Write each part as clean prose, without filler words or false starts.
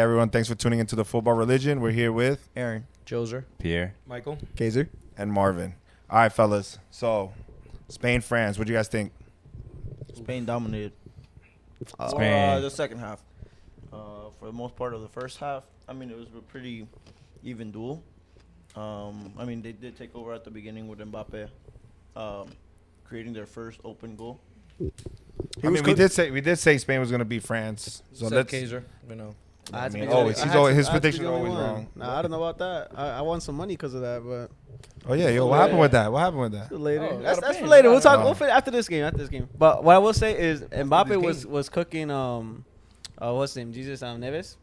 everyone. Thanks for tuning into the Football Religion. We're here with Aaron, Joser, Pierre, Michael, Kaiser, and Marvin. All right, fellas. So, Spain, France. What do you guys think? Spain dominated. Spain. The second half. For the most part of the first half, I mean, it was a pretty even duel. I mean, they did take over at the beginning with Mbappe creating their first open goal. I mean, we did say Spain was going to beat France. So said let's. Kaiser. You know. I mean, always his predictions are always wrong. Nah, I don't know about that. I won some money because of that, but Oh yeah, yo, what happened with that? What happened with that? later. Oh, that's gotta for pay. later. We'll talk. Oh. We'll fit after this game. But what I will say is Mbappe was cooking. What's his name? Jesus Neves.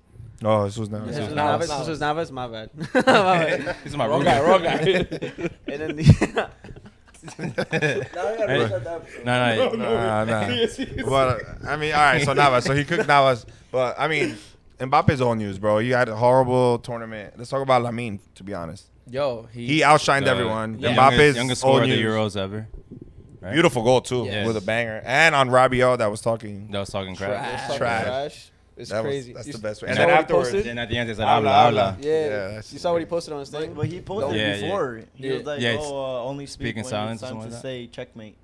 Oh, this was not. Jesus Navas. Navas. This was Navas. My bad. My bad. This is my Wrong roommate. guy. And then Nah. But I mean, all right. So Navas. So he cooked Navas. But I mean, Mbappe's old news, bro. He had a horrible tournament. Let's talk about Lamine. To be honest, Yo, he outshined everyone. Yeah. Mbappe's youngest old scorer of the news. Euros ever. Right? Beautiful goal too, Yes. with a banger, and on Rabiot that was talking. That was talking crap. Trash. It's That was- crazy. that's You the best way. you And saw then what he afterwards- posted? And at the end, they said, Habla, habla. habla. Yeah. that's- You saw what he posted on his thing? But he posted Yeah, it before. He Yeah. was like, Yeah, it's only speak speaking when silence it's or time to something like say checkmate.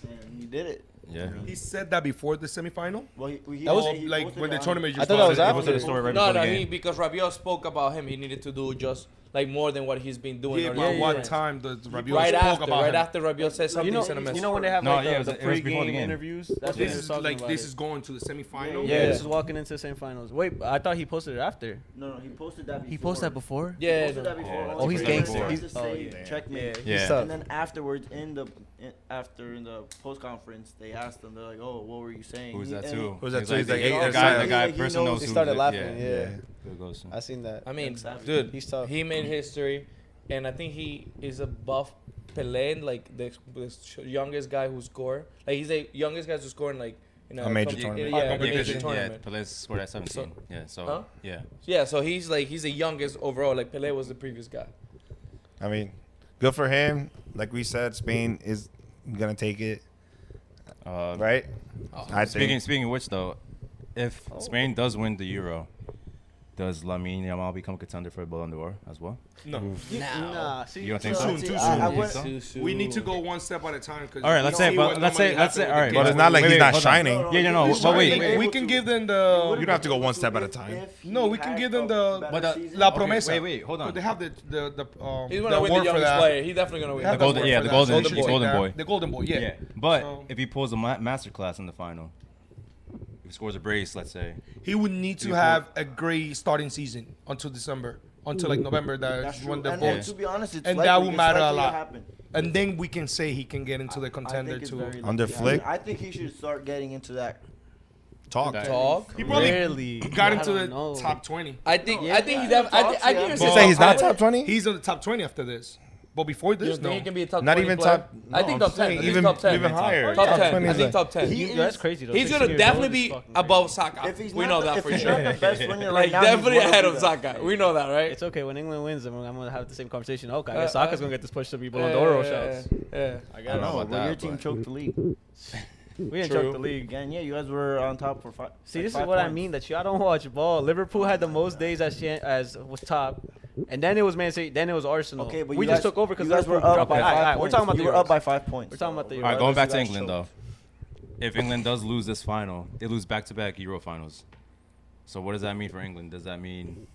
And he did it. Yeah. He said that before the semifinal. Well, he That was he like posted when the it on- tournament I just thought that was started. after. It was the story right No, before the he game. because Rabiot spoke about him. He needed to do just like more than what he's been doing. Yeah, earlier but in one France. time the Rabiot Right spoke after, about him. Rabiot said something. You sent a know, message. when they have No, like yeah, the it was before the pre-game game. interviews. That's what This he's is talking like about this it. is going to the semifinal. Yeah, Yeah. this is walking into the semifinals. Wait, I thought he posted it after. No, he posted that before. He posted that before? Yeah. He posted that before. Yeah, only oh, he's for gangster. him He's- to say checkmate. Yeah. He's tough. And then afterwards, in the post conference, they asked him. They're like, "Oh, what were you saying?" Who's that And too? Who's that He's too? He's like, the hey, guy, the guy he person knows- knows He who's started it. laughing, yeah. There it goes. I seen that. I mean, Exactly. dude, He's tough. he made history, and I think he is above Pelé, like the youngest guy who scored. Like he's the youngest guy to score in like A major tournament. Yeah, a competition. major Yeah, tournament. Pelé scored at 17. Yeah, so, Huh? yeah. Yeah, so he's the youngest overall. Like Pelé was the previous guy. I mean, good for him. Like we said, Spain is gonna take it, right? I think. Speaking of which, though, if Spain does win the Euro, does Lamine Yamal become contender for a Ballon d'Or as well? No. Nah, see, You don't think So, so? Too soon. I You wouldn't- think so? We need to go one step at a time. All right, let's say, but let's say, all right. But it's not like he's not shining. Yeah, you know, but wait. we can give them the. You don't have to go one step at a time. No, we can give them the- But La Promesa. Wait, hold on. But they have the He's gonna win the award for youngest that. player. He's definitely gonna win. They have The golden- award yeah, for the that, golden- so they should golden take boy. that. The golden boy, yeah. Yeah, but So- if he pulls a masterclass in the final, if he scores a brace, let's say, He would need to have a great starting season until December, until like November. That's That's true. when the And votes. to be honest, it's And likely, that will it's matter a likely to lot. happen. And then we can say he can get into the contender I think it's too. very Under likely. Flick? I think he should start getting into that. Talk. Talk. He probably Really? got I into the don't know. top 20. I think he Yeah, definitely. I can You say say he's not top 20? He's in the top 20 after this. But before You this, think no. he can be a top Not 20 even player? top. I think no, top 10. I'm I think saying top 10. Even higher. Top 10. 20 I is think like- top 10. Yo, that's crazy. Though. He's 16 gonna years definitely old is be fucking above crazy. Saka. If he's We not know the- that if for he's sure. not the best winger right Like now, he's definitely one of ahead the of best. Saka. We know that, right? It's okay when England wins. I'm gonna have the same conversation. Okay, I Uh, guess Saka's gonna get this push to be Ballon d'Or shots. Yeah. I don't know about Well, your that. team but- choked the league. We didn't True. choke the league. Again, yeah, you guys were on top for 5. See, this is what I mean. That y'all don't watch ball. Liverpool had the most days as was top, and then it was Man City. Then it was Arsenal. Okay, but we you just guys, took over because you guys were Liverpool up dropped by it. 5 Alright, points. we're talking about the You were Euros. up by 5 points. We're talking about the so- Euros. All right, going back to You guys England, choked. though. If England does lose this final, they lose back-to-back Euro finals. So what does that mean for England? Does that mean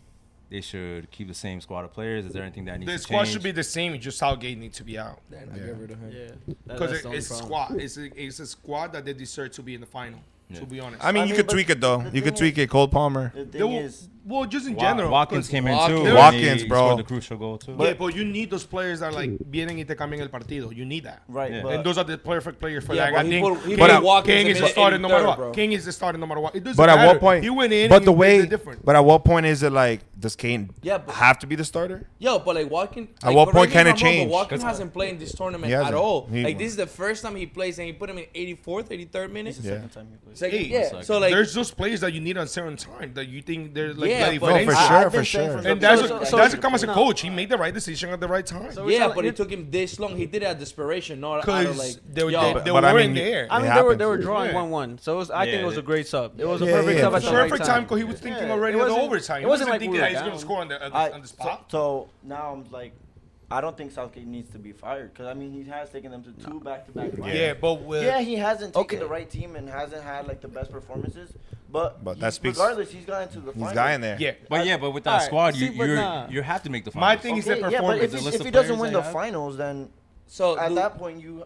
they should keep the same squad of players? Is there anything that needs The to squad change? should be the same. Just Southgate needs to be out. Then I get rid of him. Yeah, Because that's the only it's a problem. squad. It's a squad that they deserve to be in the final. Yeah. To be honest. I mean, I you mean, could but tweak it though. the You could thing tweak it. Cole Palmer. The They thing will- is, well, just in general. Watkins 'cause- came in Watkins. too. Watkins, He bro. scored the crucial goal too. Yeah, but you need those players that like vienen y te cambian el partido. You need that. right, Yeah. but And those are the perfect players for Yeah, that. but And he then put- he King- put Watkins King in is the the starter no matter 83rd, what. bro. King is the starter no matter what. It doesn't But at matter. what point? He went in. But and the he way. made it different. But at what point is it like does Kane Yeah, but- have to be the starter? Yo, but like Watkins. At what point can it change? Watkins hasn't played in this tournament He at hasn't. all. He- Like this is the first time he plays, and he put him in 84th, 83rd minute. it's the Yeah. second time he played. Second, Hey, yeah. So like, there's those players that you need on certain time that you think they're like Yeah, ready but- No, for for instance. sure, I've for been saying sure. from And the that's beginning, what, so- that's what comes as a no. coach. He made the right decision at the right time. So yeah, telling- but you're- it took him this long. He did it out of desperation, not out of Because like. they were, yo, they but I weren't mean, there. I It mean, happens. they were drawing Yeah. 1-1. So I think Yeah, it was a it- great sub. It was a Yeah, perfect yeah, sub for at the sure. right Perfect time. time because he was thinking Yeah, already it of the wasn't- overtime. it He wasn't wasn't like thinking we that were he's going down. to score on the spot. So now I'm like, I don't think Southgate needs to be fired because I mean he has taken them to 2 back-to-back. Yeah, but with, Yeah, he hasn't taken Okay. the right team and hasn't had like the best performances. But that speaks- regardless, he's gotten to the He's final. got in there. yeah. But with that Alright, squad, see, but nah. you have to make the My finals. thing is Okay, the yeah, but performance. if, The he- list if of he doesn't players win they the have. finals, then So at Lu- that point you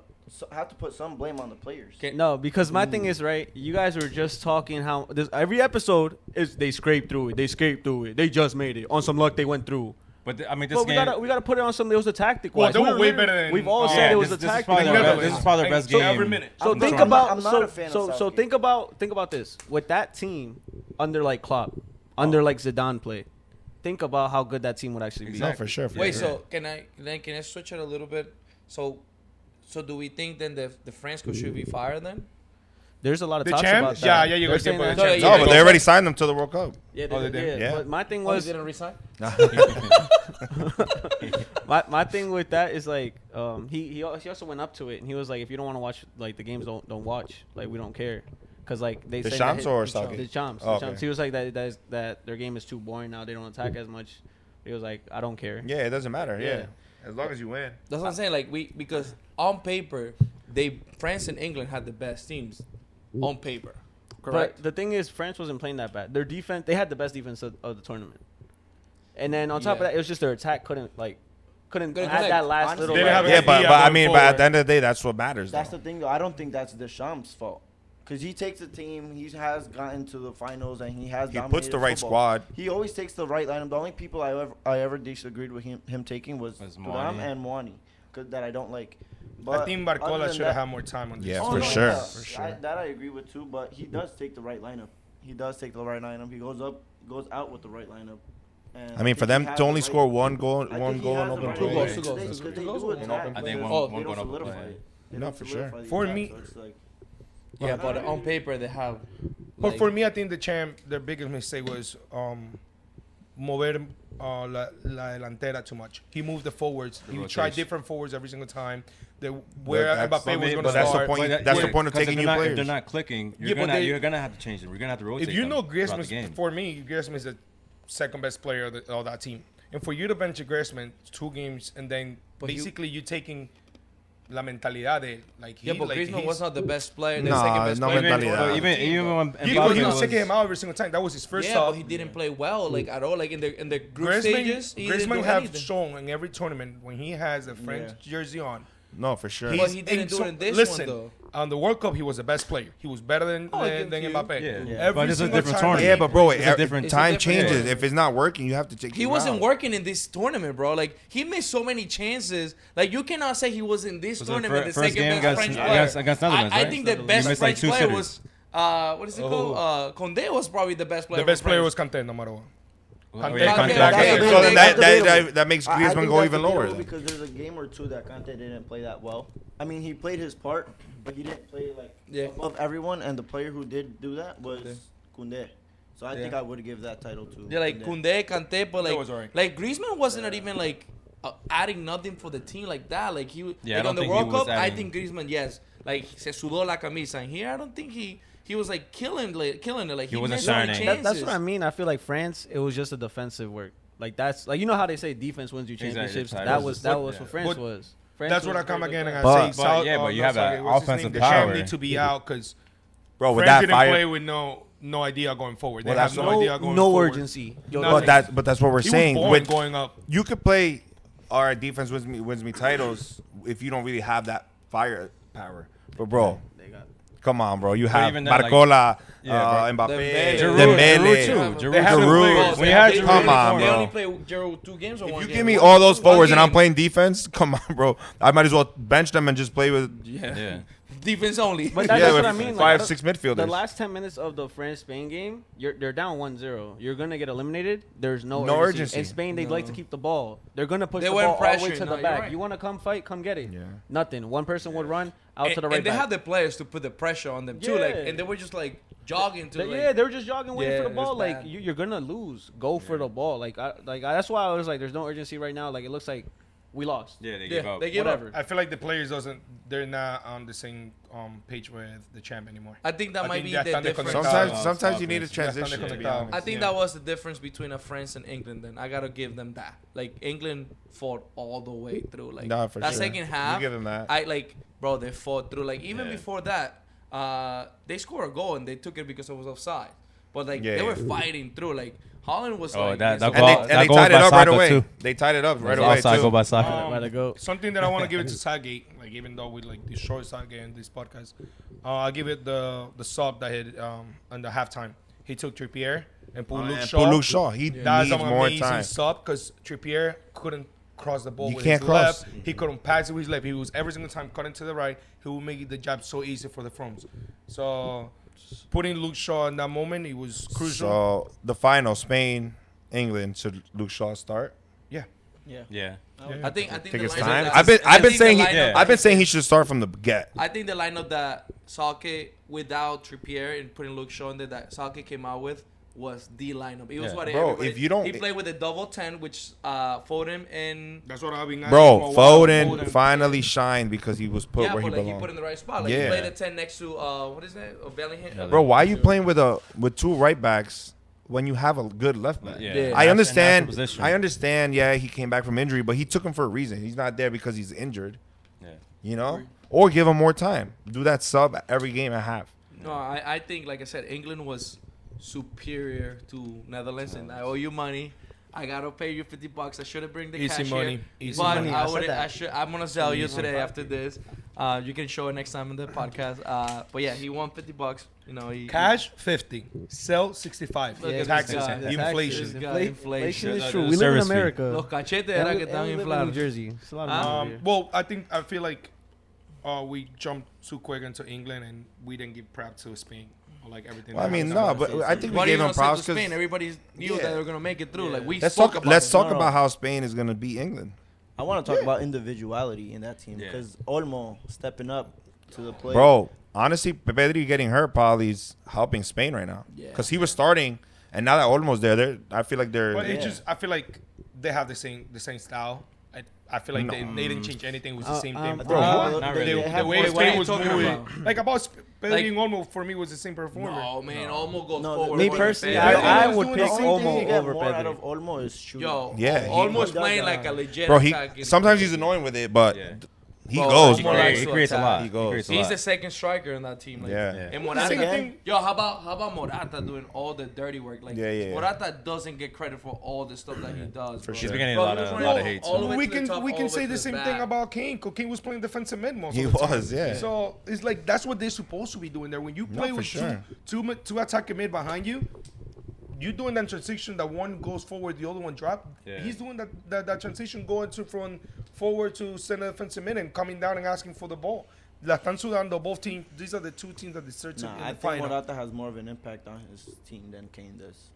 have to put some blame on the players. Okay. No, because my thing is right. You guys were just talking how every episode is they scraped through it. They scraped through it. They just made it. On some luck, they went through. But I mean, this But game. we gotta put it on something. It was a tactic. Well, wise. they were way literally- better than- We've all yeah, said it was this a is tactic. probably their Netherlands. best. This is probably their best So game. every minute. So I'm think not- about I'm not a fan of so Southgate. think about this with that team under like Klopp, under like Zidane play. Think about how good that team would actually be. No, for sure. For Wait, sure. so can I switch it a little bit? So do we think then the French coach should be fired then? There's a lot of The talks champ? about that. Yeah, yeah, you They're guys saying get that- the champ. yeah, No, yeah, but they already signed them to the World Cup. Yeah, Oh, they did? Yeah. But my thing Oh, he was didn't resign. my thing with that is like he also went up to it and he was like, if you don't want to watch like the games, don't watch. Like we don't care. Cause like they The say Champs that or the Southgate? Champs. Oh, The Champs. okay. He was like that their game is too boring now. They don't attack as much. He was like, I don't care. Yeah, it doesn't matter. Yeah. Yeah. As long as you win. That's what I'm saying. Like because on paper, France and England had the best teams on paper. Correct. But the thing is, France wasn't playing that bad. Their defense, they had the best defense of the tournament. And then on top of Yeah. that, it was just their attack couldn't Couldn't add connect. that last Honestly, little. they didn't have Yeah, an but idea I going mean, but at forward. the end of the day, that's what matters. That's though. the thing, though. I don't think that's Deschamps' fault. Because he takes the team, he has gotten to the finals, and he has He dominated puts the right football. squad. He always takes the right lineup. The only people I ever disagreed with him taking was Was Thuram Moani. and Moani, that I don't like. I But think other Barcola than should have that- had more time on this. Yeah, Oh, for no, sure. yeah. For sure. That I agree with too. But he does take the right lineup. He does take the right lineup. He goes out with the right lineup. And I mean, for think them he has to the only right- score one goal, I one think he goal has in the open right Two play. goals, lineup. two goals. They- Two they goals do or attack, one? but I think they one don't goal in open solidify play. it. They No, don't for solidify sure. the For attack, me- so it's like- Yeah, but on paper they have. But like- for me, I think the champ, their biggest mistake was mover la delantera too much. He moved the forwards. He tried rotation. different forwards every single time. Where that's- Mbappe was going but to that's the start. point. But That's the yeah, point of 'cause if taking they're new not- players. If they're not clicking, Yeah, but you're gonna have to change them. You're gonna have to rotate. If you know them throughout the Griezmann, game. for me, Griezmann is the second best player of that team. And for you to bench Griezmann 2 games and then But he- basically you taking la mentalidad de like he Yeah, but like Griezmann he's- was not the best player. The Nah, second best no player. mentalidad. But even when He Mbappe was was, taking him out every single time. That was his first Yeah, sub. but he didn't play well, like at all. Like in the group Griezmann, stages, he didn't Griezmann do have anything. shown in every tournament when he has a French jersey on. No, for sure. But he's he didn't in do so- it in this listen, one, though. on the World Cup, he was the best player. He was better than against than you. Mbappe. Yeah. Every But it's a single different time. tournament. Yeah, but bro, It's a different- It's a time different changes. tournament. If it's not working, you have to take. He him wasn't out. working in this tournament, bro. Like he missed so many chances. Like you cannot say he was in this Was it tournament the first second game best French against player. Netherlands, I right? think the He best missed, like, French 2 player sitters. was what is it called? Condé was probably the best player. The best for player France. was Kanté, no matter what. Oh, Kanté- yeah, Kanté- Kanté. Kanté- Okay, Kanté- so Kanté- then that makes I Griezmann think go that's even debatable lower. Then. because there's a game or two that Kante didn't play that well. I mean, he played his part, but he didn't play like Yeah. above everyone. And the player who did do that was Koundé. So I think Yeah. I would give that title to. Yeah, like Koundé, Kanté, but like was alright. like Griezmann wasn't even like adding nothing for the team like that. Like he Yeah, I like don't on the think he World was Cup, I adding- think Griezmann, yes, like se sudó la camisa. And here, I don't think he was like killing it. Like He he wasn't missed so many shining. chances. That's what I mean. I feel like France, it was just a defensive work. Like that's like you know how they say defense wins you Exactly. championships. That That was- was but- what France but was. France That's was what I come very again good and at I But- say. but yeah, but you have that offensive The champ power. need to be out because Bro, with France that didn't play fire. with no idea going forward. They Well, have that's no idea going no forward. urgency. Nothing. But that's what we're He saying. was born With going up. you could play. All right, defense wins me titles if you don't really have that firepower. But bro, They got come on, bro. You have even then, like- Barcola, Yeah, Mbappe, Dembele. Giroud Dembele. too. They Giroud. haven't Giroud. played. When you had They Giroud, Come on, They bro. only play Giroud 2 games or If one you game? give me all those One forwards and I'm game. playing defense, come on, bro. I might as well bench them and just play with Yeah. defense only. But yeah, that's with what I mean. 5, Like, 6 the midfielders. last 10 minutes of the France-Spain game, they're down 1-0. You're gonna get eliminated. There's no No urgency. urgency. In Spain, they'd like to keep the ball. They're gonna push They the weren't ball all the way pressuring. to No, the you're back. right. You want to come fight? Come get it. Yeah. Nothing. One person would run. out to the right and they back. had the players to put the pressure on them too. Like, Yeah. and they were just like jogging to. Yeah, they were just jogging, waiting for Yeah, the ball. it's Like bad. you're gonna lose. Go for the ball. That's why I was like, there's no urgency right now. Like it looks like we lost. Yeah, they Yeah, gave up. they give Whatever. up. I feel like the players they're not on the same page with the champ anymore. I think that I might think be ya the están difference. desconectados. Sometimes you need a offense. Ya están transition. To be desconectados. honest. I think Yeah. that was the difference between France and England. Then I gotta give them that. Like England fought all the way through. Like Nah, for that sure. second half, You give them that. bro, they fought through. Like even Yeah. before that, they scored a goal and they took it because it was offside. But like Yeah, they were yeah. fighting through. Like Holland was Oh, like, that his- goal- And they goal tied it by up right Saka, away. too. They tied it up right It was away offside too. goal by Saka. By the goat. Something that I want to give it to Southgate, like even though we like destroy Southgate in this podcast, I give it the sub that hit on the halftime. He took Trippier and put Luke And Shaw. put Luke Shaw. He That's needs an more amazing time. sub because Trippier couldn't cross the ball You with can't his cross. left. He couldn't pass it with his left. He was every single time cutting to the right. He would make the job so easy for the fronts. So putting Luke Shaw in that moment, it was crucial. So the final, Spain, England. Should Luke Shaw start? Yeah. Yeah. Yeah. I think Take the his lineup time. that- I've been I think the saying lineup- I've been saying he should start from the get. I think the lineup that Salke without Trippier and putting Luke Shaw in there that Salke came out with was the lineup. It was Yeah. what Bro, everybody- if you don't- he played with a double 10, which Foden and That's what I've been asking Bro, for a while. Foden finally shined because he was put yeah, where he but like he belonged. put in the right spot. Like he Yeah. played a 10 next to what is that? Bellingham. Bro, why are you playing with two right backs when you have a good left back? Yeah. Yeah. I Natural understand. position. I understand. Yeah, he came back from injury, but he took him for a reason. He's not there because he's injured. Yeah. You know, or give him more time. Do that sub every game and a half. No, I think like I said, England was superior to Netherlands, and I owe you money. I gotta pay you $50. I should have bring the Easy cash money. here, Easy but money. I I said would. that. I'm gonna sell you today after this. You can show it next time in the podcast. But yeah, he won $50. You know, he Cash 50, sell 65. Look at this Taxes, guy. inflation. This guy, Inflation is The true. We live in service fee. America. Los cachetes And era we- que and estaban we live in New inflados. Jersey. It's a lot of money over here. Well, I feel like we jumped too quick into England and we didn't give prep to Spain or like everything. Well, I that mean, happened. no, but I think we What are you gave him gonna say props to Spain? because Everybody knew Yeah. that they were gonna make it through. Yeah. Like we let's spoke talk. about Let's it. talk No, no. about how Spain is gonna beat England. I want to talk about individuality in that team Yeah. because Olmo stepping up to the plate. Bro, honestly, Pedri getting hurt probably is helping Spain right now Yeah. because he was starting, and now that Olmo's there, I feel like they're. But it Yeah. just, I feel like they have the same style. I feel like No. they didn't change anything. It was the same thing. Bro, Bro, not really. they The have way more- Wait, what are Spain you was talking moving, about? like about Pedri Like- and Olmo for me was the same performer. No, man, Olmo goes No, forward. Me more than personally, Pedri. I was would doing pick the same thing. You Olmo get over more out of Pedri. Olmo is shooting. Yo, Yeah, he- almost he does playing that. like a legit Bro, he attacking- sometimes he's annoying with it, but Yeah. he Bro, goes. he bro. creates- He creates a attack. lot. He goes. creates a He's lot. the second striker in that team. Like, Yeah. And The same Morata, thing. yo, how about Morata doing all the dirty work? Like, Yeah. Morata doesn't get credit for all the stuff that he does. For bro. sure. He's been getting Bro, a lot he was of running hate. all the way we to the can top, we all can the way say to the same back. thing about Kane. 'Cause Kane was playing defensive mid most He of the time. was, yeah. So it's like that's what they're supposed to be doing there. When you play for with sure. two attacking mid behind you, you doing that transition that one goes forward, the other one drop. Yeah. He's doing that transition going to from forward to center defensive mid and coming down and asking for the ball. La están sudando both teams. These are the two teams that deserve to Nah, be in I the think final. Morata has more of an impact on his team than Kane does,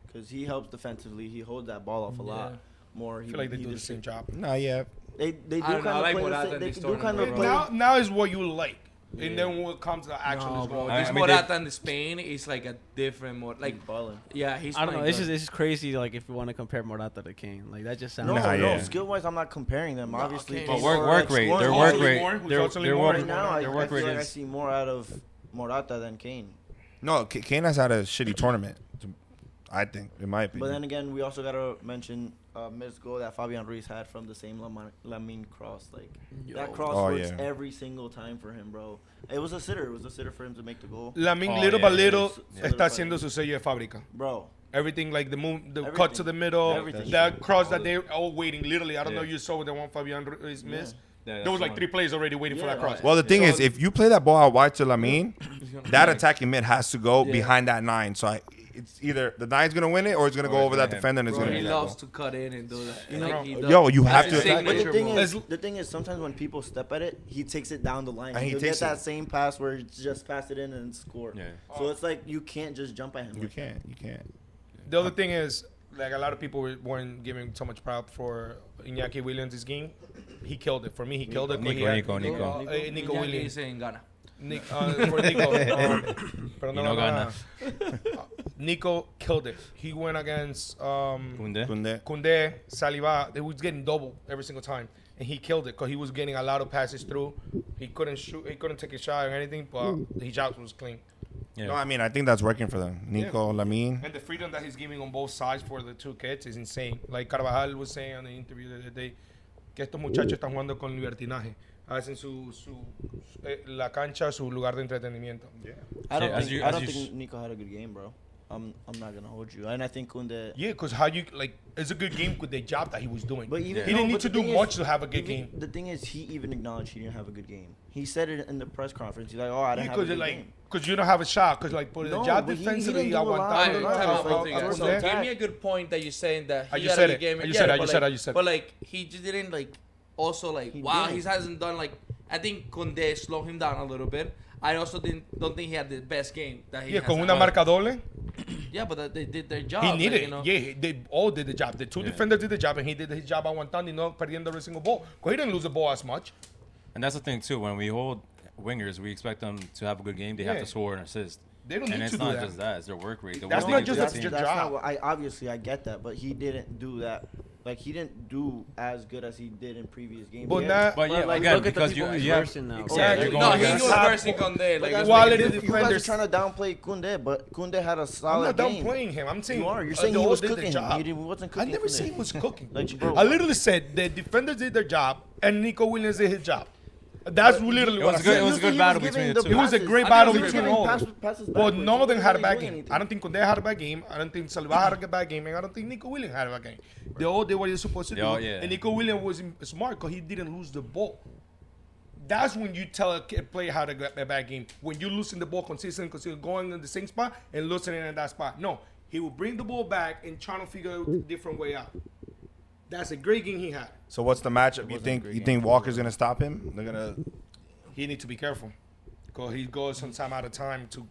because he helps defensively. He holds that ball off a lot more. I feel like they do the same job. Nah, yeah. They do I kind don't know, I of like play the Morata same. in They this do kind of tournament, play. bro. Now is what you like, and then when it comes to action, No, is bro. going. This I mean, Morata in Spain is like a different more like He's balling. yeah, he's I don't know. playing It's good. just crazy. Like if you want to compare Morata to Kane, like that just sounds. No, Nah, no. yeah. Skill wise, I'm not comparing them. No, Obviously, okay. But Kane's work more, work like, rate. scoring Their more. work Hustling rate. more, who's Their hustling their more. work Right now, I their work feel rate like I is. see more out of Morata than Kane. No, Kane has had a shitty tournament. I think, in my opinion. But then again, we also gotta mention missed goal that Fabian Ruiz had from the same Lamine cross. Like Yo. that cross Oh, works yeah. every single time for him, bro. It was a sitter. It was a sitter for him to make the goal, Lamine Oh, little yeah, by yeah, little yeah. está haciendo su sello de fábrica. bro. Everything like the move, the cut Everything. to the middle, Everything. that cross that they're all waiting. Literally, I don't know Yeah. you saw the one Fabian Ruiz missed. Yeah, There was that's like the 3 one. players already waiting for Yeah. that cross. well, the thing So- is, if you play that ball out wide to Lamine, He's gonna that play. attacking mid has to go Yeah. behind that 9. So it's either the 9's going to win it or it's going to Or go it's over gonna that him. defender and it's Bro, going to he be that loves goal. to cut in and do that. You Like, know, he yo, does. you have That's to his attack. But the signature thing move. is, sometimes when people step at it, he takes it down the line. And he He'll takes get that it. same pass where he just pass it in and score. Yeah. So it's like you can't just jump at him. You like that. can't. You can't. The other thing is, like a lot of people weren't giving so much proud for Iñaki Williams' game. He killed it. For me, he killed it. Nico. Nico Iñaki Williams. saying Ghana. For Nico. Pero no, no gana. Nico killed it. He went against Kunde. Kunde, Saliba. They was getting double every single time. And he killed it because he was getting a lot of passes through. He couldn't shoot. He couldn't take a shot or anything, but his shot was clean. Yeah. No, I mean, I think that's working for them. Nico, Lamine. And the freedom that he's giving on both sides for the two kids is insane. Like Carvajal was saying on the interview the other day, que estos muchachos están jugando con libertinaje. Hacen la cancha su lugar de entretenimiento. Yeah. I don't As think you- I as don't you think Nico had a good game, bro. I'm not gonna hold you, and I think Kunde. Yeah, because how you like it's a good game with the job that he was doing. But even he didn't need to do much to have a good game. The thing is, he even acknowledged he didn't have a good game. He said it in the press conference. He's like, "Oh, I didn't have a Because good like game." because you don't have a shot. Because like por el No, job but he defensively, didn't do a lot. Alright, aguantando. time out, I'll both of you I'll guys. go So there. give me a good point that you're saying that I he just had said a it. good game. I just said it. I but just said it. I just said it. But like he just didn't like also like He wow, didn't. he hasn't done like I think Conde slowed him down a little bit. I also don't think he had the best game that he Yeah, has con had. una marca doble. Yeah, but they did their job. He like, needed you it. know. Yeah, they all did the job. The two defenders did the job, and he did his job aguantando y no perdiendo every single ball. Because he didn't lose the ball as much. And that's the thing too. When we hold wingers, we expect them to have a good game. They have Yeah. to score and assist. They don't And need it's to do not that. just that; it's their work rate. The That's work not rate just of a the your team. job. not what I get that, but he didn't do that. Like he didn't do as good as he did in previous games. But Yeah. not But yeah, like, again, look at the because people he's you have versing now. Exactly. you're No, going he against- was Top- versing Conde. Like But that's quality what you defenders. guys are trying to downplay Kunde, but Kunde had a I'm solid not game. downplaying him. I'm saying You are. You're saying they he all was did their cooking. job. He wasn't I cooking. never for said he them. was cooking. Like, bro, I literally said the defenders did their job and Nico Williams did his job. That's literally It what was I good- said. it was a good battle between the two. It was a great I think battle it was between good. all of them. But none of them had a bad game. Anything. I don't think Conde had a bad game. I don't think Saliba had a bad game. And I don't think Nico Williams had a bad game. They all did what they were supposed to They do. all- yeah. And Nico Williams was smart because he didn't lose the ball. That's when you tell a player how to get a bad game. When you're losing the ball consistently because you're going in the same spot and losing it in that spot. No, he will bring the ball back and trying to figure out a different way out. That's a great game he had. So what's the matchup? You think Walker's gonna stop him? They're gonna. He need to be careful because he goes some time out of time to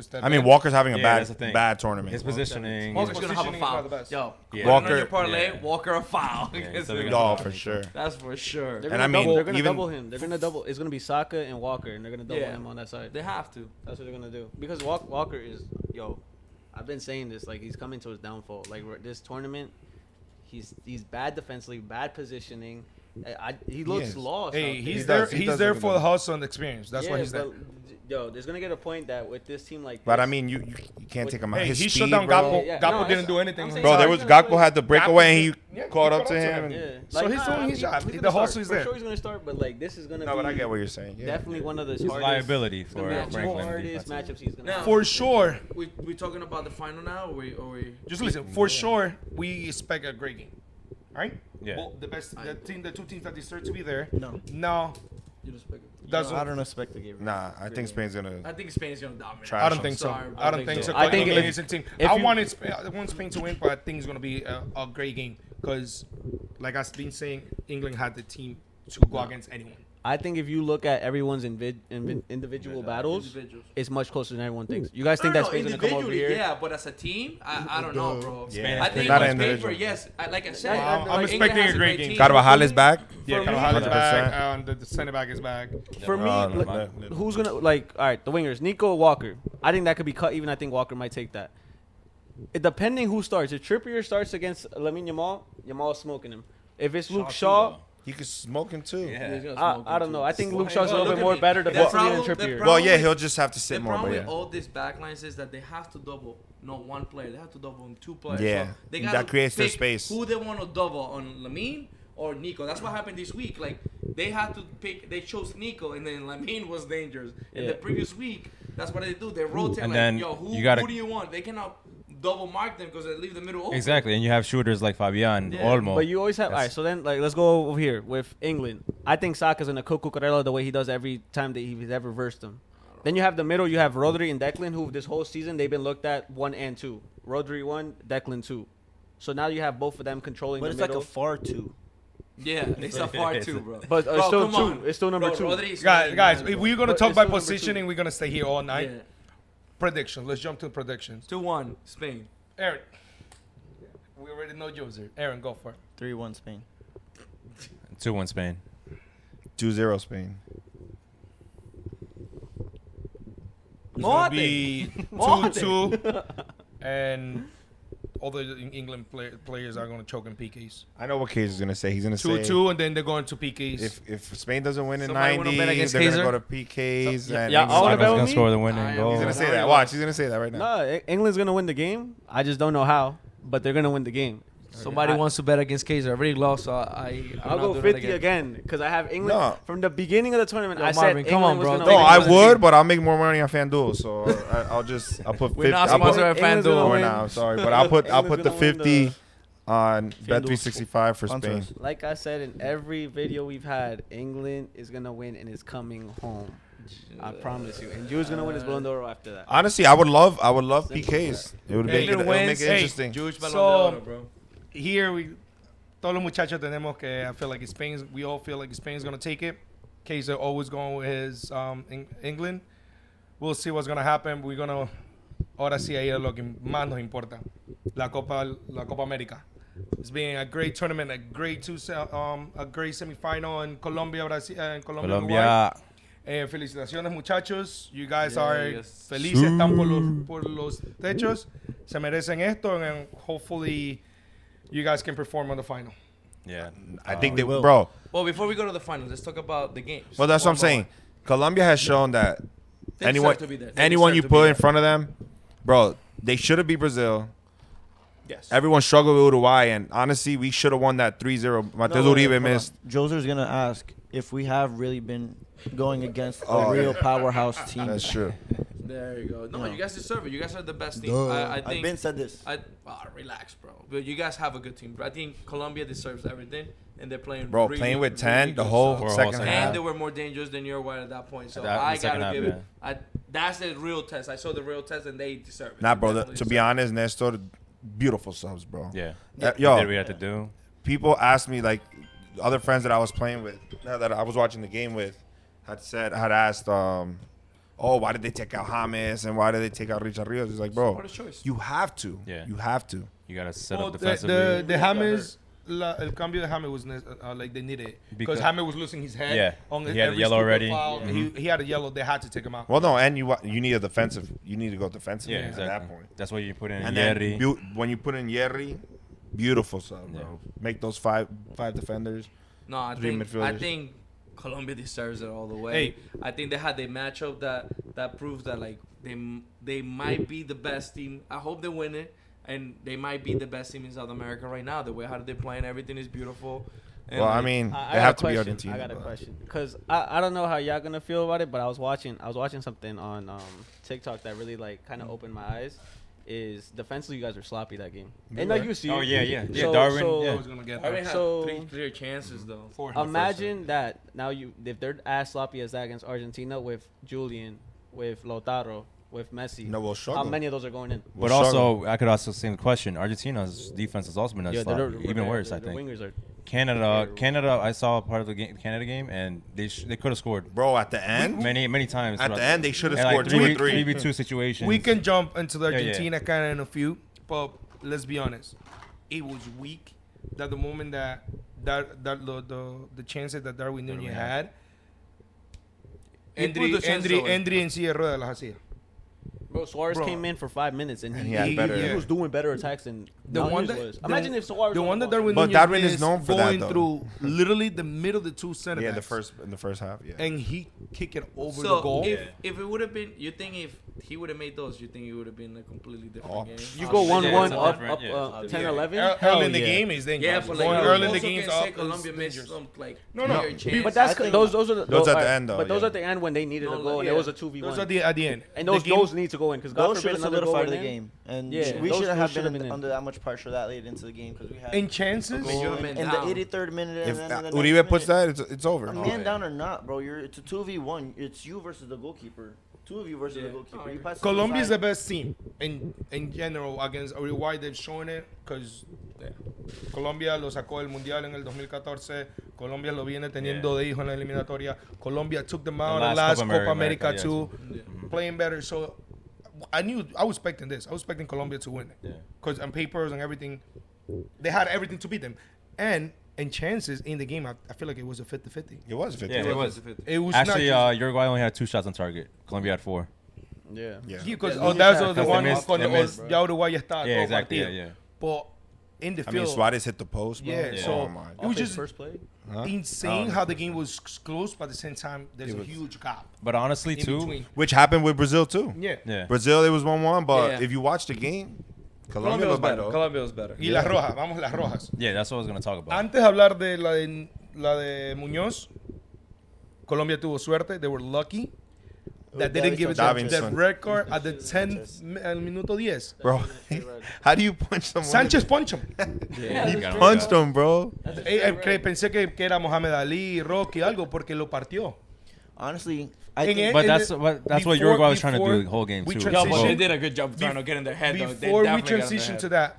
step. I mean, in. Walker's having a Yeah, that's the thing. bad tournament. His positioning. Walker's is- gonna have a Positioning is not the foul. best. Yo, Yeah. Walker, Walker- your parlay, yeah. Walker a foul. Yeah, against so they're the- gonna- Oh, for sure. That's for sure. They're And gonna I mean, double, they're gonna even- double him. They're gonna double. It's gonna be Saka and Walker, and they're gonna double Yeah. him on that side. They have to. That's what they're gonna do because Walker is I've been saying this like he's coming to his downfall. Like this tournament, he's bad defensively, bad positioning. He looks is. lost. Hey, out there. he's He there. does- he He's does there look for good. the hustle and experience. That's why Yeah, he's there. but, there's gonna get a point that with this team like But this, I mean, you can't take him out. Hey, His he speed, shut down bro. Gakpo. Yeah, Gakpo no, didn't do I'm anything. saying- Bro, there was Gakpo had the breakaway and he Yeah, caught up to him. him. and- yeah. So he's doing his job. he's The gonna hustle start. is For there. sure he's gonna start, but like this is gonna No, be but I get what you're saying. Yeah. definitely one of the It's hardest liability for hardest Franklin. matchups he's gonna Now- have. For sure, We talking about the final now, or we? just listen. For sure, we expect a great game. All right? Yeah. Well, the two teams that deserve to be there. No. No, You respect it. doesn't. I don't expect the game. Nah, I think Spain's gonna. I think Spain's gonna dominate. Trash I don't think so. Sorry, I don't think so. I think England if- is a team. if I you- wanted Spain to win, but I think it's going to be a great game because, like I've been saying, England had the team to go against anyone. I think if you look at everyone's individual battles, Individuals. it's much closer than everyone thinks. You guys think that Spain's gonna come over individually, here? yeah, but as a team, I don't know, bro. Yeah. I think Not on an paper, individual. yes. Like I said, I'm like, expecting England has a great great game. team. Carvajal is back. Yeah, For Carvajal is 100%. back. The center back is back. For me, No, who's gonna like? All right, the wingers, Nico, Walker. I think that could be cut. Even I think Walker might take that. Depending who starts. If Trippier starts against Lamine Yamal's smoking him. If it's Luke Shaw, He could smoke him too. Yeah. I don't know. I think Luke Hey, Shaw's a look little at bit more me. better The defensively than problem- the Trippier. problem- Well, yeah, he'll just have to The sit more. problem But with yeah. all these backlines is that they have to double, not one player. They have to double on two players. Yeah, So they that gotta creates their pick space. Who they want to double on, Lamine or Nico? That's what happened this week. Like they had to pick. They chose Nico, and then Lamine was dangerous. In Yeah. the previous week, that's what they do. They rotate. And like, then yo, who, you gotta- who do you want? They cannot double mark them because they leave the middle open. Exactly, and you have shooters like Fabian, Yeah. Olmo. But you always have. All right, so then like let's go over here with England. I think Saka's gonna cook Cucurella the way he does every time that he's ever versed him. Then you have the middle. You have Rodri and Declan, who this whole season they've been looked at 1 and 2. Rodri 1, Declan 2. So now you have both of them controlling But the it's like middle. a far two. Yeah, it's a far two, bro. But Bro, still come two. on. It's still number Bro, 2. Rodri's Guys, not if even, we're gonna But talk it's by still number positioning, we're gonna stay here all night. Yeah. Predictions. Let's jump to predictions. 2-1 Spain. Eric, We already know Joser. Aaron, go for it. 3-1 Spain. 2-1 Spain. 2-0 Spain. It's gonna be 2-2, and all the England players are gonna choke in PKs. I know what Cage is gonna say. He's gonna say 2-2, and then they're going to PKs. if Spain doesn't win in Somebody wanna 90, bet they're against gonna Kaiser? go to PKs. So- and yeah, England's I wanna gonna bet Saka's with gonna me? score the winning I am. goal. He's gonna say that. Now Watch, you he's gonna say that right now. No, England's gonna win the game. I just don't know how, but they're gonna win the game. Somebody wants to bet against Kaiser. I already lost, so I'll go 50 again because I have England No. from the beginning of the tournament. Yo, I said Marvin, come England on, was bro. gonna No, win. I England's would, but I'll make more money on FanDuel, so I'll put 50. We're not I'll put, sponsored by England's gonna FanDuel. we're win. not, I'm sorry, but I'll put England's the gonna win 50 on Bet365 for Spain. Sponsors. Like I said in every video we've had, England is gonna win and is coming home. I promise you. And Jude's gonna win his Ballon d'Or after that. Honestly, I would love PKs. It would make it England make wins. it Hey, interesting. Jewish So- Ballon d'Or, bro. Here todos los muchachos tenemos que I feel like Spain's. We all feel like Spain's gonna take it. Kaiser always going with his England. We'll see what's gonna happen. We're gonna. Ahora sí, ahí es lo que más nos importa. La Copa América. It's been a great tournament, a great semifinal in Colombia, Brasil, en Colombia. Uruguay. Colombia. Felicitaciones, muchachos. You guys Yeah, are yes. felices, están por los techos. Se merecen esto, and hopefully you guys can perform on the final. Yeah. I think they will. bro. Well, before we go to the finals, let's talk about the games. Well, that's what I'm One by saying. one. Colombia has shown that They anyone deserve to be there. They anyone deserve you to put be in there. front of them, bro, they should have beat Brazil. Yes. Everyone struggled with Uruguay, and honestly, we should have won that 3-0. Mateus Uribe missed. Joser's gonna ask if we have really been going against a real powerhouse team. That's true. There you go. No, Yeah. you guys deserve it. You guys are the best team. Duh. I I've think. been said this. Relax, bro. But you guys have a good team. I think Colombia deserves everything, and they're playing. Bro, really, playing with really 10 good the whole stuff. second And half. they were more dangerous than Uruguay at that point. So That- I the second gotta half, give yeah. it. That's the real test. I saw the real test, and they deserve it. Nah, They bro. definitely To be deserve it. honest, Nestor, beautiful subs, bro. Yeah. Yo, We did what we had to do. people asked me, like, other friends that I was playing with, that I was watching the game with, had asked, oh, why did they take out James and why did they take out Richard Rios? It's like, bro, Smart choice. you have to. Yeah. You have to. You gotta set Well, up the defensively. James, el cambio de James was like they needed it because Because- James was losing his head. Yeah. On He had every yellow stupid already. foul. Mhm. He had a yellow. They had to take him out. Well, no, and you need a defensive. You need to go defensive Yeah, at exactly. that point. That's why you put in And Yerry. then when you put in Yerry, beautiful sub, bro. Yeah. Make those five defenders. No, I Three think midfielders. Colombia deserves it all the way. Hey. I think they had a matchup that proves that like they might be the best team. I hope they win it, and they might be the best team in South America right now. The way how they're playing, everything is beautiful. And Well, like, I mean, I they got have a to be question. Argentina. I got a but- question because I don't know how y'all gonna feel about it, but I was watching something on TikTok that really like kind of opened my eyes. Is defensively you guys are sloppy that game, and like you see. Oh, yeah, yeah. Yeah, So- Darwin. so- I yeah. was gonna get I already that. had So- three clear chances though. Four in the first Imagine half. that now if they're as sloppy as that against Argentina with Julian, with Lautaro, with Messi. No, we'll How struggle. many of those are going in? We'll But also, struggle. I could also say the question: Argentina's defense has also been even worse. I think Wingers are. Canada. I saw part of the Canada game, and they could have scored Bro, at the end, many times. at the end, they should have And, scored like, 2 or 3. 3v2 situations. We can jump into the Yeah, yeah. Argentina kind of in a few, but let's be honest, it was weak. That the moment that the chances that Darwin Nunez had, He put the chance away. Endry en silla de ruedas las hacía. Bro, Suarez Bro. came in for 5 minutes and, And he, he had he, better- he was doing better attacks than The one that was. Imagine if Suarez the was one on that the ball. Darwin But Nunez Darwin is is known for that, going though. through literally the middle of the two center Yeah, backs. in the first half. Yeah. And he kicked it over So the goal. if it would have been, you think if he would have made those, you think it would have been a completely different Oh. game. You go Yeah, 1-1 it's up different, up yeah. 10 Yeah. 11. Early in the game is dangerous. Yeah, but like Going you early in the also game's can say up Colombia is missed dangerous. some like No, no. clear chance. But that's I think- those are the Those at the alright, end, though, But those yeah. at the end when they needed No, a goal and yeah. it was a 2v1. Those are at the end. And those The game- goals need to go in because God Those should forbid have another goal solidified went the in. game, and Yeah, we those shouldn't have should've been been in. under that much pressure that late into the game because we had In chances, You goal would've in been the down. 83rd minute. If and then in the Uribe 90th puts minute. that, it's over. A man down or not, bro, it's a 2v1. It's you versus the goalkeeper. Two of you versus Yeah. the goalkeeper. Oh, You pass it to Colombia's the the best team in general against Uruguay. They've shown it because Colombia lo sacó del mundial en el 2014. Colombia lo viene teniendo de hijo en la eliminatoria. Colombia took them out in the last Copa America too, playing better. So I was expecting this. I was expecting Colombia to win it Yeah. because on papers and everything, They had everything to beat them, and chances in the game. I feel like it was a 50-50. It was 50. Yeah, it was. It was Actually, not just, Uruguay only had 2 shots on target. Colombia had 4. Yeah. Yeah. because Yeah, that's they the missed- one they missed- cuando they missed, ya Uruguay ya estaba Yeah, todo exactly. partido. Yeah. But in the I mean, field, Suarez hit the post, bro. Yeah, so oh my it was just first play. Huh? insane how the game was close, but at the same time, there's It a was- huge gap But honestly, in too. between. Which happened with Brazil too. Yeah. Yeah. Brazil, it was 1-1, but Yeah. if you watch the game, Colombia Colombia was was better. better. Colombia was better. Y las rojas, vamos las rojas. Yeah, that's what I was gonna talk about. Antes de hablar de la de Muñoz, Colombia tuvo suerte. They were lucky that they didn't give it Davinson. that red card at the 10th minuto 10. Bro, how do you punch someone? Sánchez punch him. He got him, punched got him, bro. Pensé que era Mohamed Ali, Rocky, algo, porque lo partió. Honestly, I En think el- But in that's the- what before- Uruguay was trying to before do the whole game we too. transition- No, but they Before- did a good job trying to get in their head. Though. They Before we definitely got in their transition head. to that,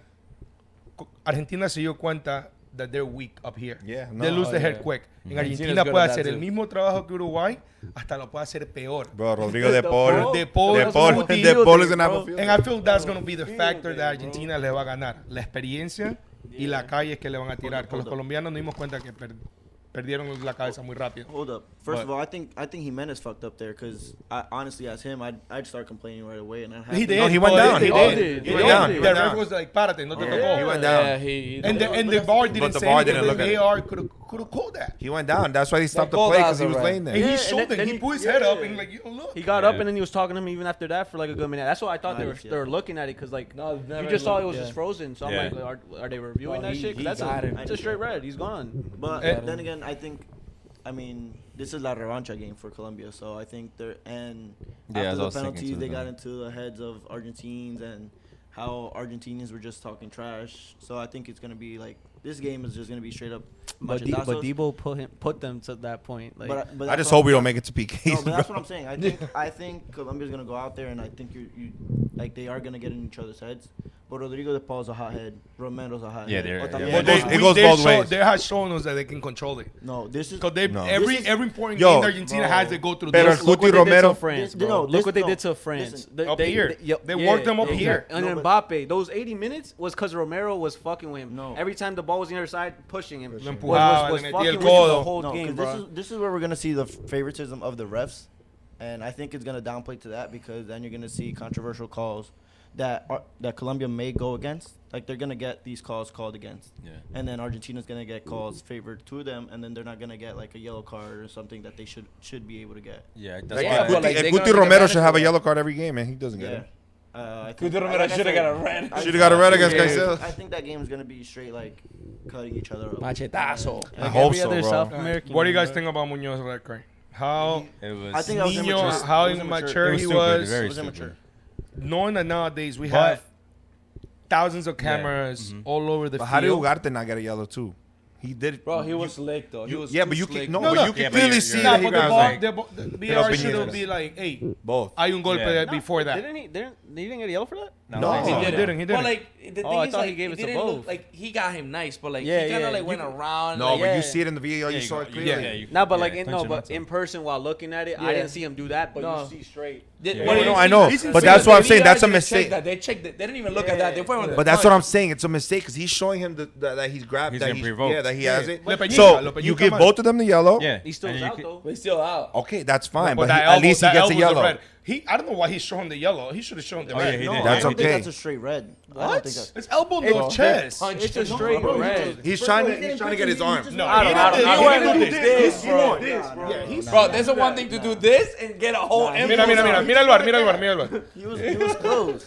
Argentina se dio cuenta that they're weak up here. Yeah, They no, lose the head yeah. quick. En Argentina's Argentina good puede at that hacer el too. mismo trabajo que Uruguay, hasta lo puede hacer peor. Bro, Rodrigo De Paul. De Paul, De Paul, Guti, De Paul is gonna have a field And I feel that's going to be the factor that Argentina le va a ganar. La experiencia y la calle que le van a tirar. Con los colombianos nos dimos cuenta que perdieron la cabeza muy rápido. Hold up. First But- of all, I think Jimenez fucked up there because honestly, as him, I'd start complaining right away, and He did. No, he went down. He He did. did. He He went went down. down. He The went ref down. was like, párate, no te He tocó. went down. Yeah, he And the VAR didn't the say VAR anything. didn't look at The it. AR could have called that. He went down. That's why they stopped the called play that because he as a was red. laying And there. he Yeah, showed and then it. He he- put his head up and like, you don't look. He got up Yeah. and then he was talking to him even after that for like a good minute. That's why I thought they Nice, were looking at it because like No, you never just saw it looked- was yeah. just frozen. So Yeah. I'm like, are they reviewing No, that he- shit? 'Cause he that's got him. it's a straight red. He's gone. But Eh. then again, I mean, this is La Revancha game for Colombia, so I think they're Yeah, after as I the was thinking penalties, too, they got though. into the heads of Argentines and how Argentinians were just talking trash. So I think it's gonna be like this game is just gonna be straight up. But machetazos. Debo put them to that point. Like, But I that's just what- hope we don't make it to PKs. No, but that's bro. what I'm saying. I think Colombia's gonna go out there, and I think you like they are gonna get in each other's heads. But Rodrigo De Paul's a hothead. Romero's a hothead. Yeah, they're- Otamendi- yeah. But it goes both ways. They have shown us that they can control it. No, this is Because No. every This is- important Yo, game Argentina has to go through Pero this. el look Guti what they did Romero- to France, This- bro. no, Look what they listen, did to no, France. listen. Up here. They worked them up here. And then No, but- Mbappe, those 80 minutes was because Romero was fucking with him. No. Every time the ball was on the other side, pushing him. Lo Was empujaba, le metía fucking el with him the codo. whole No, game, 'cause bro. this is where we're gonna see the favoritism of the refs, and I think it's gonna downplay to that because then you're gonna see controversial calls that Colombia may go against. Like they're gonna get these calls called against, Yeah. and then Argentina's gonna get calls favored to them, and then they're not gonna get like a yellow card or something that they should be able to get. Yeah, that's Like, Yeah, why. but like, Guti they're gonna Guti take Romero advantage should have a of it. yellow card every game, and he doesn't get Yeah. it. I Guti think- Romero like I should have said, got a red. I- Should have got a red against Yeah. Caicedo. I think that game is gonna be straight like cutting each other up. Machetazo. I hope every so, other bro. South American. What do you guys think about Muñoz red card? How It was. I think that was Niño, immature. how It was immature It was he stupid, was. very It was stupid. immature. Knowing that nowadays we But- have thousands of cameras Mhm. all over the But how did field. Ugarte not get a yellow too? He did. Bro, he was slick though. He was yeah, too but you slick. can no, No, but no. you can Yeah, but clearly you're- see you're- Nah, that he but the was ball, like the VR opinions. should be like, hey, both. hay un golpe Yeah. before that. He didn't get a yellow for that? No. He didn't. He But didn't. like the thing Oh, I is, thought like, he gave it to didn't look both. like he got him nice, but like Yeah, he kind yeah. of like You went can- around. No, like, but yeah. you see it in the video. You Yeah, saw it you- clearly. yeah, you- No, but yeah, like punch him but out, so. in person while looking at it, I Yeah. didn't see him do that. But No. you see straight. Did- Yeah. what No, did you I see? know, Listen, but so that's the what I'm saying, VR that's a didn't check mistake. that. They checked it. They didn't even look at that. They went with But the that's what punch. I'm saying. It's a mistake because he's showing him that he's grabbed. He's that getting provoked. Yeah, that he has it. Le Peñica, So Le Peñica you give man. both of them the yellow. Yeah. He still And was you out could- though. But he's still out. Okay, that's fine. But that at least he that gets a elbow's yellow. red. I don't know why he's showing the yellow. He should have shown the Oh, yeah, red. he No, did. I That's don't okay. think that's a straight red. I don't think that's. It's elbow in the chest. It's a straight bro, red. He's trying to get his arm. No, I don't know. he went didn't with do this, He bro. did this, bro. Yeah, he's Bro, there's a one thing to do this and get a whole. Mira el bar, mira el bar. He was close.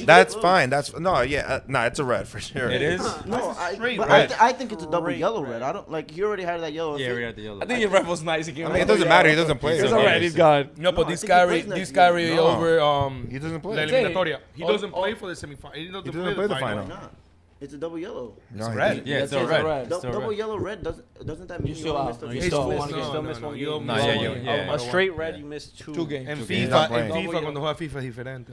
That's fine. That's no, yeah, no, it's a red for sure. It is. No, straight but red. I think it's a double yellow red. I don't like. He already had that yellow. Yeah, we had the yellow. I think your ref was nice. He came I mean, it doesn't matter. He doesn't play. It's so- alright. He's gone. No, but I this think he carry, plays next this year. carry No. over He doesn't play. la He eliminatoria. He Oh, doesn't oh. play for the semifinal. He doesn't, doesn't play the final. Why not? It's a double yellow. No, he red. didn't. Yeah, it's That's still red. red. It's still Double red. yellow red doesn't that mean You you still only out. missed a No, game? you still missed- won. you still missed one game. No, yeah, yeah. A straight red, you missed two. Two games. En Two He's FIFA, not en playing. FIFA cuando juega FIFA es diferente.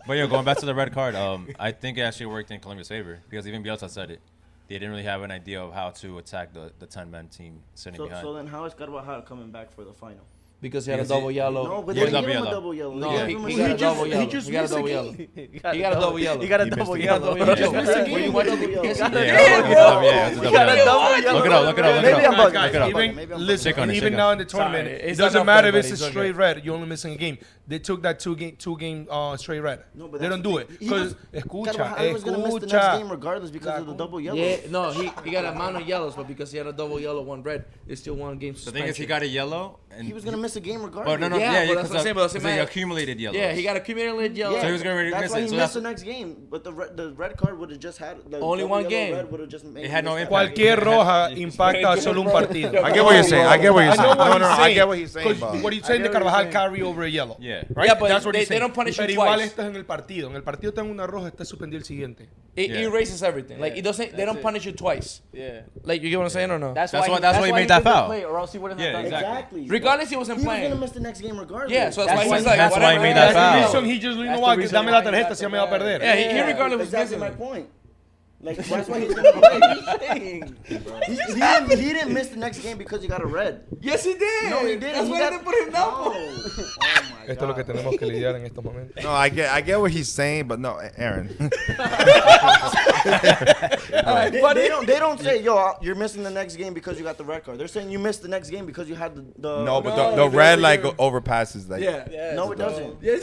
But yeah, going back to the red card, I think it actually worked in Colombia's favor because even Bielsa said it. They didn't really have an idea of how to attack the 10-man team sitting So behind. then how is Carvajal coming back for the final? because he had a Because double he- yellow. No, but Yeah, they didn't give him a double double yellow. No, They he, gave him a he yellow. got a double yellow. just He got a missed double the yellow. game. He got a double yellow. He got a He missed double the yellow. game. He just missed the What do game. you want? Double yellow. He got a Yeah, double it's a yellow. double- yeah, it's a He double got a yellow. double yellow. Look it up, look it up, look it Maybe up. I'm bugging. Guys, Look it up. even, Maybe I'm listen, Check on it, even check now on in the tournament, Sorry, it it's doesn't not matter if fair, it's a but it's straight okay. red. You're only missing a game. They took that two game straight red. No, but They don't do it he because was- escucha, Carvajal was gonna miss the next game escucha. regardless because of the double yellow. Yeah, no, he got a amount of yellows, but because he had a double yellow, one red, it's still one game The suspension. thing is, he got a yellow, and He was gonna miss a game regardless. Oh no, no, Yeah, yeah, but that's what I'm saying, but that's because he what I'm- accumulated yellows. Yeah, he got accumulated yellow. So he was gonna That's miss why it. he So missed that's the next game. But the red card would have just had the Only double one yellow game. Red would have just made It had him no miss impact. that game. Cualquier roja impacta solo un partido. I get what you're saying. I get what you're I saying. know what No, he's no, I saying. get what he's saying. 'Cause But what he's saying I de get what Carvajal he's saying. carry over a yellow. Yeah. Right? Yeah, but That's what they- he's they saying. don't punish you Pero igual twice. estás en el partido. En el partido tengo una roja, está suspendido el siguiente. It Yeah. erases everything. Like it doesn't. They That's don't it. punish you twice. Yeah. Like you get what I'm saying or no? That's why he made that didn't foul. play, or else he wouldn't have Yeah, done that. Exactly. Regardless, he wasn't He was playing. gonna miss the next game regardless. Yeah, so that's That's why why he's he- like, that's why he whatever. made that That's the foul. reason he just, you know That's what, the reason dame la why he tarjeta got si ya the me va a bad. perder. Yeah, he regardless was exactly missing my it. point. Like that's why he's gonna play. he didn't miss the next game because he got a red. Yes, he did. No, he didn't. That's He why got- they put him down. No. Oh my Esto es lo que God. tenemos que lidiar en estos momentos. no, I get what he's saying, but no, Aaron. They don't say, yo, you're missing the next game because you got the red card. They're saying you missed the next game because you had the No, but No, the they red were like doing- overpasses like. Yeah. No, it doesn't. Yes.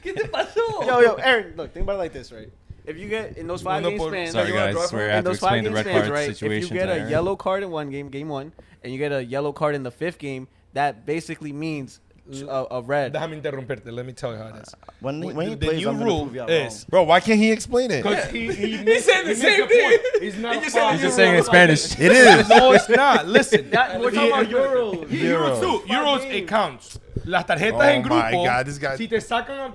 ¿Qué te pasó? Yo, Aaron, look, think about it like this, right? If you get in those 5 Uno game por- spans, Sorry, guys. We're in have to those 5 explain the game red spans, card right? If situation. you get to a Aaron. yellow card in one game 1, and you get a yellow card in the 5th game, that basically means a red. Déjame interrumpirte. Let me tell you how it is. When he The plays, new I'm gonna rule prove you is Bro, why can't he explain it? because he said the same thing. He's not He just said He's just saying it in Spanish. It is. No, it's not. Listen. We're talking about Euros. Euros too. Euros, it counts. Las tarjetas en Oh my grupo, God, this guy- si te sacan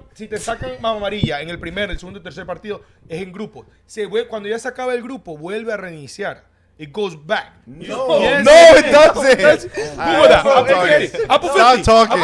amarilla en el primer, el segundo y tercer partido, es en grupo. Cuando ya se acaba el grupo, vuelve a reiniciar. It goes back. No, Yes, no, it doesn't. Púbeda, Stop talking. Stop talking.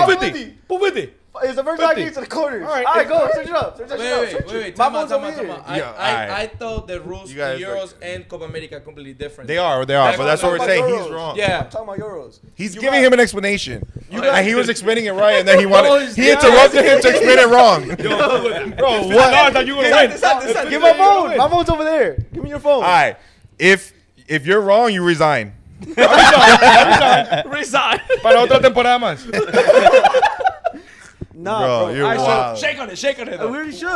Púbete. It's the first time he gets to the corner. All right. All right, go. Search it up. Search it up. Wait. My Time out, phone's time over out, time here. out. Yeah, alright. I thought the rules You for guys Euros and Copa America are completely different. They are, but that's what we're saying. He's wrong. Yeah. I'm talking about Euros. He's giving him an explanation. guys- And he was explaining it right, and then he guys- interrupted him to explain it wrong. Bro, No, I what? thought you were going to win. Give my phone. My phone's over there. Give me your phone. All right, if you're wrong, you resign. Resign. Para otra temporada más. Nah, Bro, bro. you're All right, wild. Shake on it. We though. already should.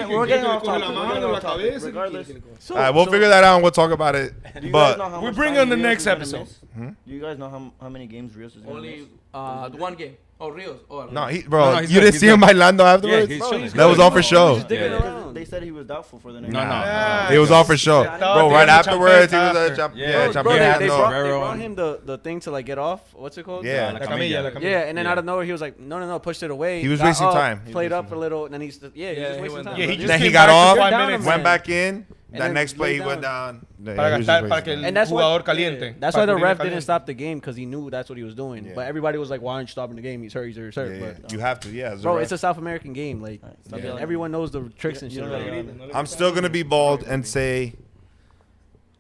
We're getting off Coge topic. la We're mano, getting la off topic. cabeza. Regardless, So, All right, we'll figure that out and we'll talk about it. do you guys But know how we much bring time on the Rios next is gonna episode. miss? Do you guys know how many games Rios is gonna miss? Only one game. Oh, Rios. Oh, no, No, bro, he's you good, didn't he's see him good. bailando Yeah, afterwards. he's Bro, chilling. he's That was all for show. Just digging Yeah. around. They said he was doubtful for the next No, game. no. It was all for show, Thought bro. they Right were afterwards, he was champions a after. champ. Yeah, Yeah, bro, Bro, champion. they, had they, no- brought, they Guerrero brought on. him the thing to like get off. What's it called? Yeah. La La camilla, la camilla. Yeah, and then Yeah. out of nowhere he was like, no, pushed it away. He was got wasting up, time. He was Played wasting up a little, and then he's Yeah, just he wasting went time. down. Yeah, he bro. just Then he came got back to off, 5 down minutes. him, went man. back in. That then next play, he laid went down. down. Yeah, Para he was gastar, just para que wasting el And that's why, jugador caliente. that's Para why the que ref caliente. didn't stop the game because he knew that's what he was doing. Yeah. But everybody was like, "Why aren't you stopping the game? He's hurt. time. But Yeah. You have to, yeah. as a bro, ref. it's a South American game. Like Stop Yeah. yelling. everyone knows the tricks and You shit. don't Like, gotta I'm still gonna be bold and say,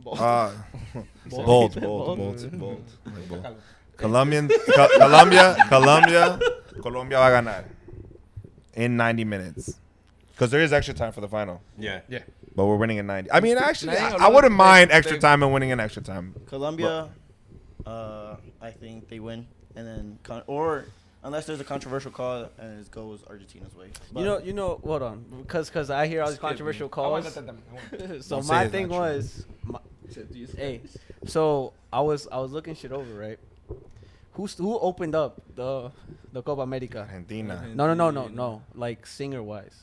bold. Colombia va a ganar in 90 minutes because there is extra time for the final, Yeah. Yeah. but we're winning in 90. I mean, actually, Nah, I wouldn't mind they- extra time and winning in extra time. Colombia, I think they win, and then or unless there's a controversial call and it goes Argentina's way. But you know. Hold on, because I hear all these controversial calls. So Don't say my it's thing not true. was, hey, so I was looking shit over, right? Who opened up the Copa America? Argentina. No. Like singer wise,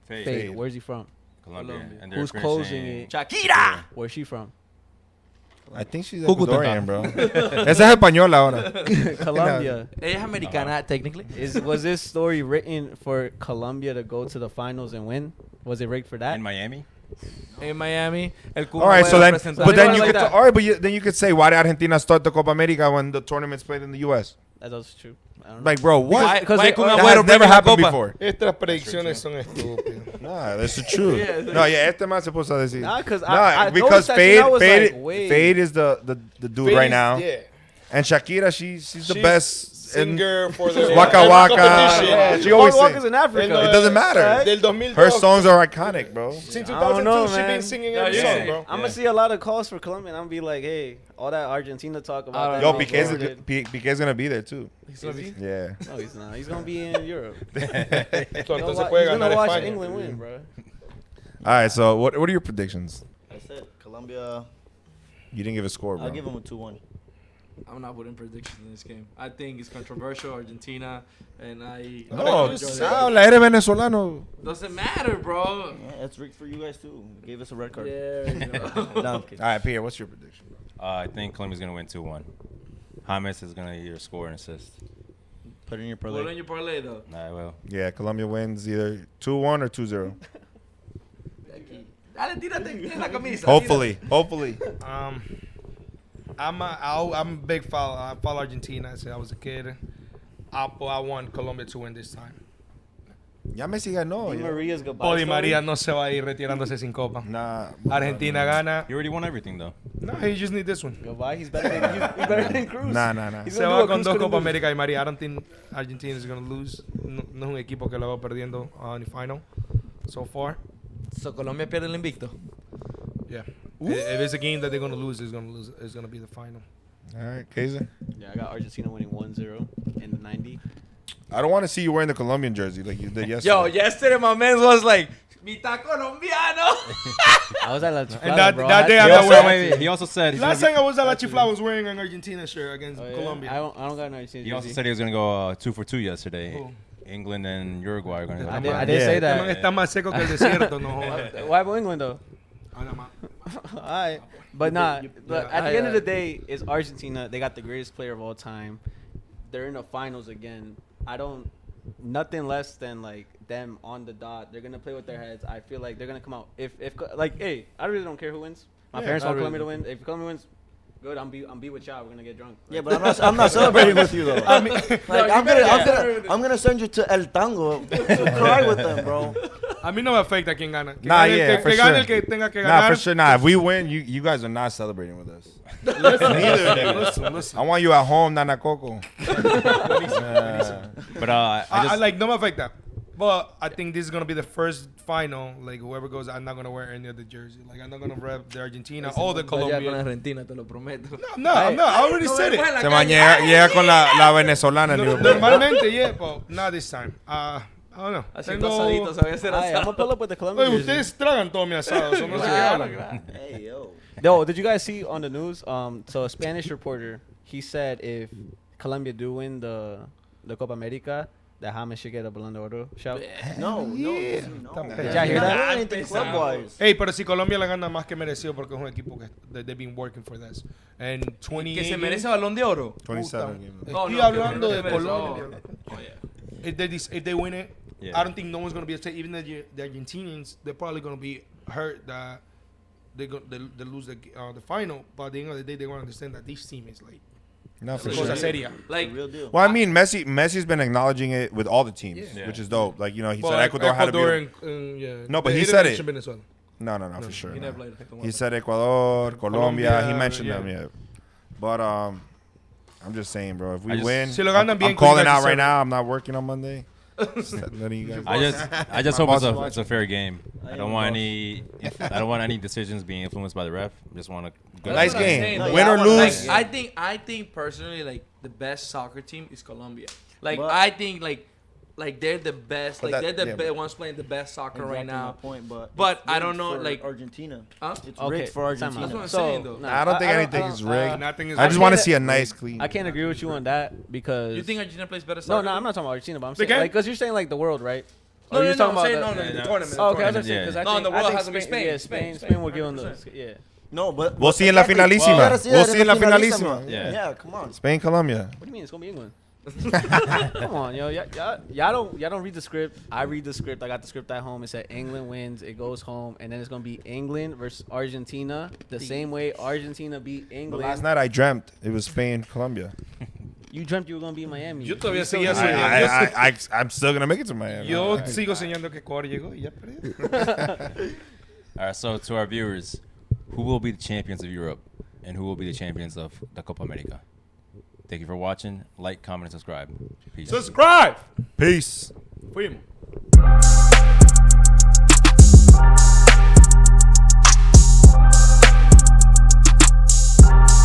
Fade. Fade. Where's he from? Colombia. Colombia. And they're Who's closing finishing- it? Shakira. Where's she from? I think she's Cúcuta. Ecuadorian, bro. Esa es española ahora. Colombia. Ella es americana, technically. Was this story written for Colombia to go to the finals and win? Was it rigged for that? In Miami. In Miami. El Cuba All right, fue so then, representante. but then Like you could, that. all right, but then you could say, why did Argentina start the Copa America when the tournament's played in the U.S.? That's also true. I don't know. Like, bro, what? Because Why they- Kun That Agüero has never bringing happened the Copa? before. Estas predicciones son estúpidas. Nah, that's the truth. Yeah. No, yeah, este man se puso a decir. Nah, 'cause Nah, I because noticed that shit, Fade, I was Fade, like, wait. Fade is the dude right now. Yeah. And Shakira, she's the She's best. singer for the Waka Waka. competition. Yeah, she always Waka Waka's sings. in Africa. And, It doesn't matter. Del 2002. Her songs are iconic, bro. Since I don't 2002, know, she man. been singing Yeah, every yeah. song, bro. I'm gonna see a lot of calls for Colombia. And I'm gonna be like, hey, all that Argentina talk about. that Yo, being forwarded. Pique's gonna be there too. He's gonna be. Yeah. No, he's not. He's gonna be in Europe. So, He's entonces gonna, puede he's ganar gonna watch España. England win, bro. All right. So what are your predictions? I said Colombia. You didn't give a score, bro. I'll give them a 2-1. I'm not putting predictions in this game. I think it's controversial, Argentina, and I. No, enjoy it. habla, eres venezolano. Doesn't matter, bro. Yeah, it's rigged for you guys too. You gave us a red card. Yeah. You know. No, I'm kidding. All right, Pierre, what's your prediction? I think Colombia's gonna win 2-1. James is gonna either score and assist. Put in your Put parlay. on your parlay though. I will. Yeah, Colombia wins either 2-1 or 2-0. Dale, tírate en la camisa. Hopefully. I'm a big follow. I follow Argentina since I was a kid. I want Colombia to win this time. Ya Messi ganó. Di ya. Maria's goodbye. Podi story. María no se va a ir retirándose sin copa. Nah. Argentina gana. He already won everything though. No, he just need this one. Goodbye. He's better than Cruz. Nah. He's Se gonna va do con what dos Cruz Copa couldn't do. América y María. I don't think Argentina is going to lose. No, no es un equipo que la va perdiendo en the final so far. So Colombia pierde el invicto. Yeah. If it's a game that they're going to lose, it's going to be the final. All right, Kaiser. Yeah, I got Argentina winning 1-0 in the 90. I don't want to see you wearing the Colombian jersey like you did yesterday. Yo, yesterday my man was like, mitad colombiano. I was at La Chiflada, And that bro. day He I'm also, not wearing. he also said he's Last gonna time I was at La Chifla, I was wearing an Argentina shirt against Oh, yeah? Colombia. I don't got an Argentina he also jersey. said he was gonna go 2 for 2 yesterday. Who? England and Uruguay are gonna go. I did Yeah. say Este man that. está más seco que el desierto, no jodas. Why about England though? Nada más. Alright, but nah. But at I- the end of the day, it's Argentina. They got the greatest player of all time. They're in the finals again. Nothing less than like them on the dot. They're gonna play with their heads. I feel like they're gonna come out. If like, hey, I really don't care who wins. My Yeah, parents I want really Colombia to win. If Colombia wins, good. I'm be with y'all. We're gonna get drunk. Yeah, but I'm not celebrating with you though. I mean, Like, No, I'm gonna send you to El Tango to cry with them, bro. a mí no me afecta quién gana. Que Nah, gane yeah, el que, for que gane sure. el que tenga que Nah, ganar. for sure. Nah, if we win, you guys are not celebrating with us. Listen. I want you at home, Nana Coco. But I I just like no me afecta. But I think this is gonna be the first final. Like whoever goes, I'm not gonna wear any of the jersey. Like I'm not gonna rep the Argentina or the Vaya con Colombia. Argentina, te lo prometo. No, I'm not. I already said it. Se man llega con la venezolana. ni- Normalmente, yeah, but not this time. I don't know. Haciendo asaditos, sabía hacer Alright, I'm gonna asado. pull up with the Colombia Oye, jersey. ustedes tragan todo mi asado. So no sé qué hablan. Hey yo. Yo, did you guys see on the news? So a Spanish reporter, he said if Colombia do win the Copa America, that James should get a Balón de Oro shout. No. Did y'all hear Not that? doing anything club wise. Hey, pero si Colombia la gana más que merecido porque es un equipo que they've been working for this. And 28 Que se merece balón de oro. 27 games. Estoy hablando de que Colombia. Oh, yeah. If they win it, Yeah. I don't think no one's gonna be upset. Even the Argentinians, they're probably gonna be hurt that they lose the final. But at the end of the day, they want to understand that this team is like No, for cosa sure. seria. Like, Real deal. Well, I mean, Messi's been acknowledging it with all the teams, Yeah. which is dope. Like, you know, he Well, said Ecuador had to be. and, yeah. No, but They he didn't said mention it. Venezuela. No, for sure. he no. never played a He said Ecuador, Colombia. He Colombia, mentioned yeah. them, yeah. But I'm just saying, bro. If we I just- win, Si lo ganan bien, I'm calling you guys out right deserve now. I'm not working on Monday. Just letting you guys. I just hope boss is it's a fair game. I I am don't the want boss. any decisions being influenced by the ref. I just want a good Nice That's what I'm game. saying, No, though. Win or I wanna- lose. Like, I think personally, like the best soccer team is Colombia. Like But- I think like they're the best. But Like that- they're yeah, the but- ones playing the best soccer Exactly right my now. point, But it's I don't rigged know, for like- Argentina. Huh? It's Okay, rigged for time out. Argentina. That's what I'm So, saying, though. nah, I don't think anything is rigged. Nothing is. I just want to can't- see a nice, clean. I can't agree with you on that because You think Argentina plays better no, soccer? no, I'm not talking about Argentina, but I'm They saying can. like because you're saying like the world, right? No, Or no, you're no, talking I'm saying about no, the- no, the tournament. Oh, okay, I was the gonna say because Yeah. I No, think, the world I think has to be Spain. Yeah, Spain, Spain will give 100%. them the yeah. No, but We'll see in la exactly. finalísima. You gotta see We'll that see in la finalísima. finalísima. Yeah. Yeah, come on. Spain, Colombia. What do you mean it's gonna be England? Come on, yo, y'all don't read the script. I read the script. I got the script at home. It said England wins, it goes home, and then it's gonna be England versus Argentina, the same way Argentina beat But England. last night I dreamt it was Spain, Colombia. You dreamt you were gonna be in Miami. Yo todavía You still seguía dreaming. I'm still gonna make it to Miami. Yo sigo soñando que Ecuador llegó y ya perdí. All right, so to our viewers, who will be the champions of Europe, and who will be the champions of the Copa America? Thank you for watching. Like, comment, and subscribe. Peace. Subscribe. Peace. Fuimos.